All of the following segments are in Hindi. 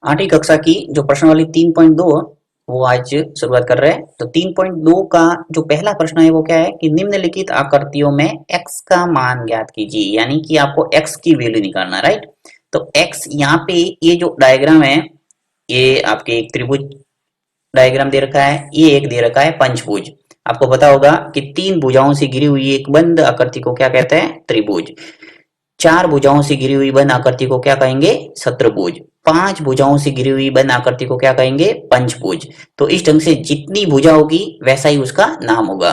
आठवीं कक्षा की जो प्रश्नावली 3.2 वो आज शुरुआत कर रहे हैं। तो 3.2 का जो पहला प्रश्न है वो क्या है कि निम्नलिखित आकृतियों में x का मान ज्ञात कीजिए, यानी कि आपको x की वैल्यू निकालना, राइट। तो x यहाँ पे ये जो डायग्राम है, ये आपके एक त्रिभुज डायग्राम दे रखा है, ये एक दे रखा है पंचभुज। आपको पता होगा कि तीन भुजाओं से घिरी हुई एक बंद आकृति को क्या कहते हैं? त्रिभुज। चार भुजाओं से घिरी हुई बंद आकृति को क्या कहेंगे? शतुर्भुज। पांच भुजाओं से घिरी हुई बंद आकृति को क्या कहेंगे? पंचभुज। तो इस ढंग से जितनी भुजा होगी वैसा ही उसका नाम होगा।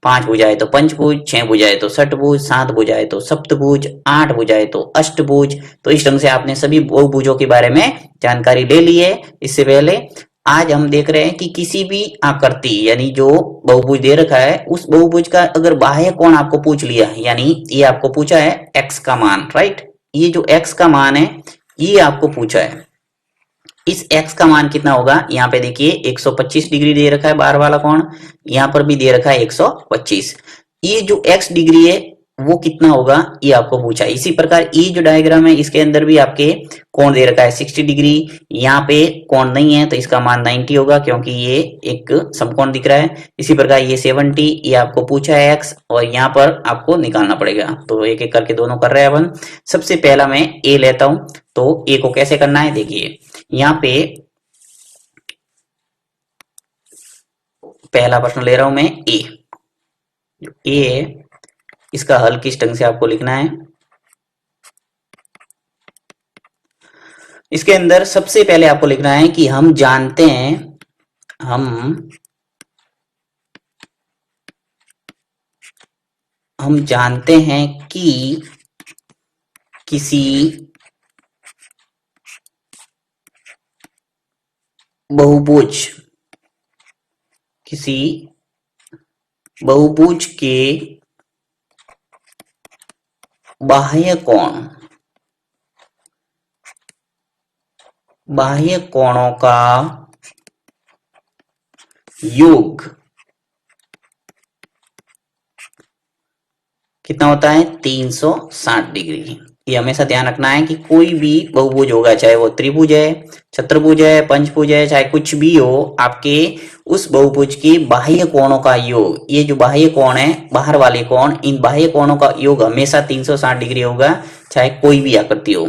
पांच भुजाएं तो पंचभुज, छह भुजाएं तो षटभुज, सात भुजाएं तो सप्तभुज, आठ भुजाएं तो अष्टभुज। तो इस ढंग से आपने सभी बहुभुजों के बारे में जानकारी ले ली है। इससे पहले आज हम देख रहे हैं कि किसी भी आकृति यानी जो बहुभुज दे रखा है उस बहुभुज का अगर बाह्य कोण आपको पूछ लिया, यानी ये आपको पूछा है x का मान, राइट। ये जो x का मान है ये आपको पूछा है। इस x का मान कितना होगा? यहाँ पे देखिए 125 डिग्री दे रखा है बाहर वाला कोण, यहाँ पर भी दे रखा है 125। ये जो x डिग्री है वो कितना होगा ये आपको पूछा है। इसी प्रकार ये जो डायग्राम है इसके अंदर भी आपके कोण दे रखा है 60 डिग्री। यहाँ पे कोण नहीं है तो इसका मान 90 होगा क्योंकि ये एक समकोण दिख रहा है। इसी प्रकार ये 70, ये आपको पूछा है x, और यहाँ पर आपको निकालना पड़ेगा। तो एक एक करके दोनों कर रहे हैं अपन। सबसे पहला मैं a लेता हूं। तो a को कैसे करना है देखिए, यहाँ पे पहला प्रश्न ले रहा हूं मैं a। a इसका हल किस ढंग से आपको लिखना है, इसके अंदर सबसे पहले आपको लिखना है कि हम जानते हैं, हम जानते हैं कि किसी बहुभुज के बाह्य कोणों का योग कितना होता है? 360 डिग्री। ये हमेशा ध्यान रखना है कि कोई भी बहुभुज होगा, चाहे वो त्रिभुज है, चतुर्भुज है, पंचभुज है, चाहे कुछ भी हो, आपके उस बहुभुज के बाह्य कोणों का योग, ये जो बाह्य कोण है बाहर वाले कोण, इन बाह्य कोणों का योग हमेशा 360 डिग्री होगा, चाहे कोई भी आकृति हो।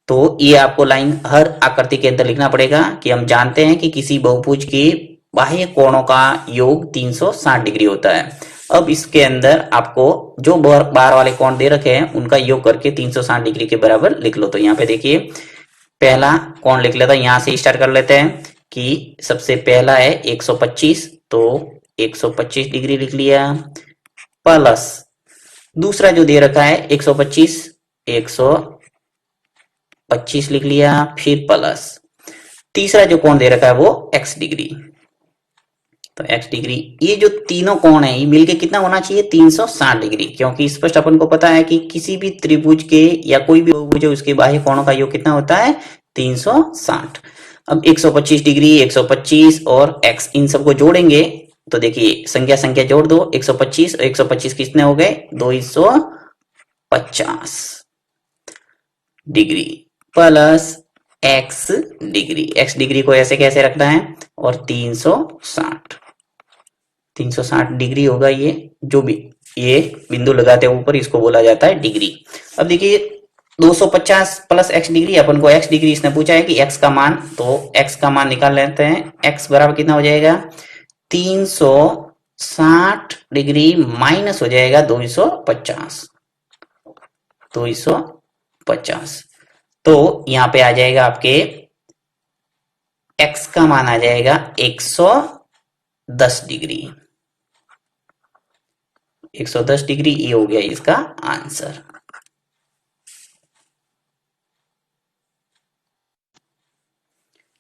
तो ये आपको लाइन हर आकृति के अंदर लिखना पड़ेगा कि हम जानते हैं कि किसी बहुभुज के बाह्य कोणों का योग 360 डिग्री होता है। अब इसके अंदर आपको जो बाहर वाले कोण दे रखे हैं उनका योग करके 360 डिग्री के बराबर लिख लो। तो यहाँ पे देखिए पहला कोण लिख लेता, यहाँ से स्टार्ट कर लेते हैं कि सबसे पहला है 125, तो 125 डिग्री लिख लिया, प्लस दूसरा जो दे रखा है 125 लिख लिया, फिर प्लस तीसरा जो कोण दे रखा है वो x डिग्री। तो x डिग्री, ये जो तीनों कोण है ये मिलके कितना होना चाहिए? 360 डिग्री, क्योंकि स्पष्ट अपन को पता है कि किसी भी त्रिभुज के या कोई भी बहुभुज है उसके बाह्य कोणों का योग कितना होता है? 360। अब 125 डिग्री, 125 और x, इन सबको जोड़ेंगे तो देखिए संख्या जोड़ दो, 125 और 125 कितने हो गए? 250 डिग्री प्लस x डिग्री को ऐसे कैसे रखना है, और 360 डिग्री होगा। ये जो भी ये बिंदु लगाते हैं ऊपर, इसको बोला जाता है डिग्री। अब देखिए 250 प्लस x डिग्री, अपन को x डिग्री इसने पूछा है कि x का मान, तो x का मान निकाल लेते हैं। x बराबर कितना हो जाएगा? 360 डिग्री माइनस हो जाएगा 250। तो यहाँ पे आ जाएगा आपके x का मान आ जाएगा 110 डिग्री। 110 डिग्री ये हो गया इसका आंसर।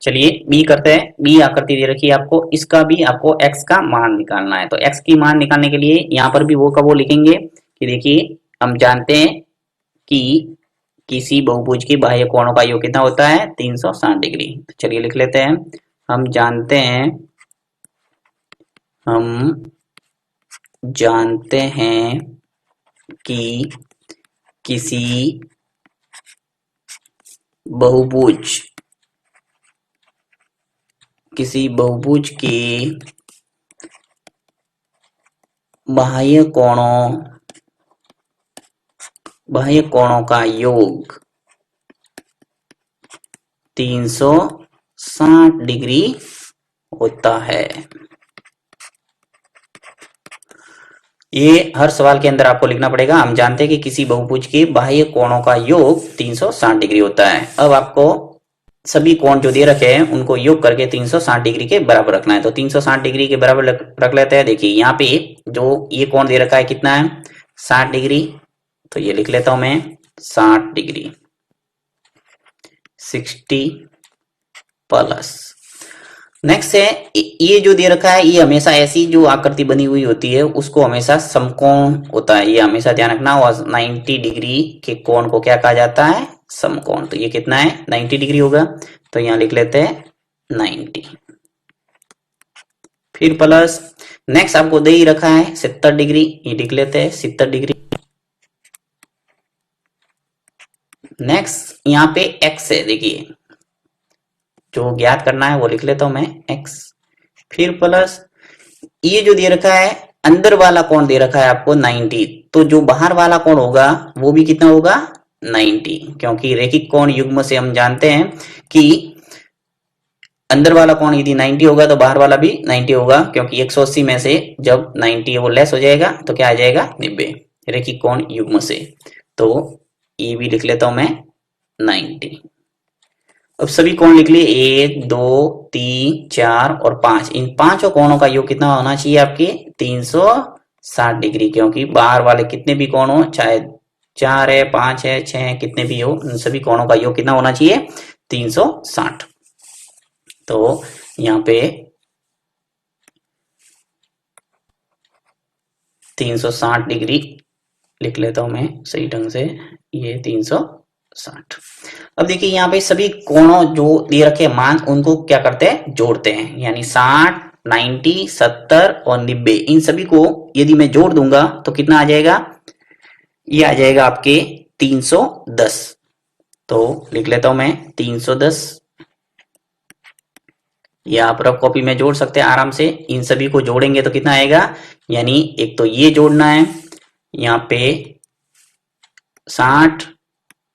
चलिए बी करते हैं। बी आकृति दे रखी है आपको, इसका भी आपको x का मान निकालना है। तो x की मान निकालने के लिए यहाँ पर भी वो का वो लिखेंगे कि देखिए हम जानते हैं कि किसी बहुभुज के बाह्य कोणों का योग कितना होता है? 360 डिग्री। तो चलिए लिख लेते हैं, हम जानते हैं कि किसी बहुभुज किसी बहुभुज की बाह्य कोणों का योग 360 डिग्री होता है। ये हर सवाल के अंदर आपको लिखना पड़ेगा। हम जानते हैं कि किसी बहुभुज के बाह्य कोणों का योग 360 डिग्री होता है। अब आपको सभी कोण जो दे रखे हैं उनको योग करके 360 डिग्री के बराबर रखना है। तो 360 डिग्री के बराबर रख लेते हैं। देखिए यहाँ पे जो ये कोण दे रखा है कितना है, 60 डिग्री। तो ये लिख लेता हूं मैं 60 डिग्री, 60 प्लस। नेक्स्ट है ये जो दे रखा है, ये हमेशा ऐसी जो आकृति बनी हुई होती है उसको हमेशा समकोण होता है, ये हमेशा ध्यान रखना। और 90 डिग्री के कोण को क्या कहा जाता है, समकोण। तो ये कितना है, 90 डिग्री होगा। तो यहां लिख लेते हैं 90, फिर प्लस। नेक्स्ट आपको दे ही रखा है 70 डिग्री, ये लिख लेते हैं 70 डिग्री। नेक्स्ट यहाँ पे x है, देखिए जो ज्ञात करना है वो लिख लेता हूं मैं x, फिर प्लस ये जो दे रखा है अंदर वाला कोण दे रखा है आपको 90, तो जो बाहर वाला कोण होगा वो भी कितना होगा 90, क्योंकि रैखिक कोण युग्म से हम जानते हैं कि अंदर वाला कोण यदि 90 होगा तो बाहर वाला भी 90 होगा, क्योंकि 180 में से जब 90 है वो लेस हो जाएगा तो क्या आ जाएगा 90, रैखिक कोण युग्म से। तो ये भी लिख लेता हूं मैं 90। अब सभी कोण लिख लिए 1 2 3 4 और 5, इन पांचों कोणों का योग कितना होना चाहिए आपके 360 डिग्री, क्योंकि बाहर वाले कितने भी कोण हो, चाहे 4 है 5 है 6 है, कितने भी हो, उन सभी कोणों का योग कितना होना चाहिए 360। तो यहाँ पे 360 डिग्री लिख लेता हूं मैं सही ढंग से, ये 360। अब देखिए यहाँ पे सभी कोणों जो दे रखे मान उनको क्या करते हैं, जोड़ते हैं, यानी 60 90 70 और 90, इन सभी को यदि मैं जोड़ दूंगा तो कितना आ जाएगा, ये आ जाएगा आपके 310। तो लिख लेता हूं मैं 310, या आप रफ कॉपी में जोड़ सकते हैं आराम से। इन सभी को जोड़ेंगे तो कितना आएगा, यानी एक तो ये जोड़ना है यहाँ पे 60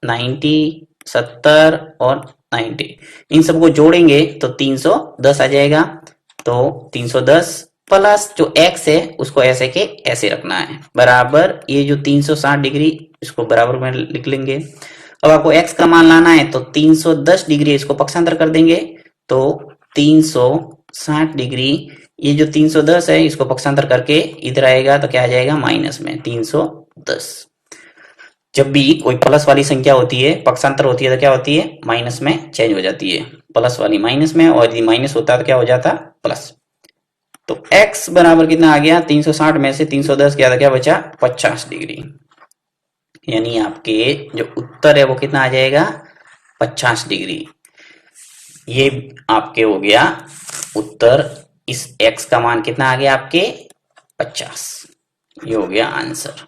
90 70 और 90, इन सबको जोड़ेंगे तो 310 आ जाएगा। तो 310 प्लस जो x है उसको ऐसे के ऐसे रखना है, बराबर ये जो 360 डिग्री इसको बराबर में लिख लेंगे। अब आपको x का मान लाना है तो 310 डिग्री इसको पक्षांतर कर देंगे, तो 360 डिग्री, ये जो 310 है इसको पक्षांतर करके इधर आएगा तो क्या आ जाएगा माइनस में 310। जब भी कोई प्लस वाली संख्या होती है पक्षांतर होती है तो क्या होती है, माइनस में चेंज हो जाती है, प्लस वाली माइनस में, और यदि माइनस होता है तो क्या हो जाता प्लस। तो x बराबर कितना आ गया, 360 में से 310 गया तो क्या बचा 50 डिग्री, यानी आपके जो उत्तर है वो कितना आ जाएगा 50 डिग्री। ये आपके हो गया उत्तर, इस x का मान कितना आ गया आपके 50, ये हो गया आंसर।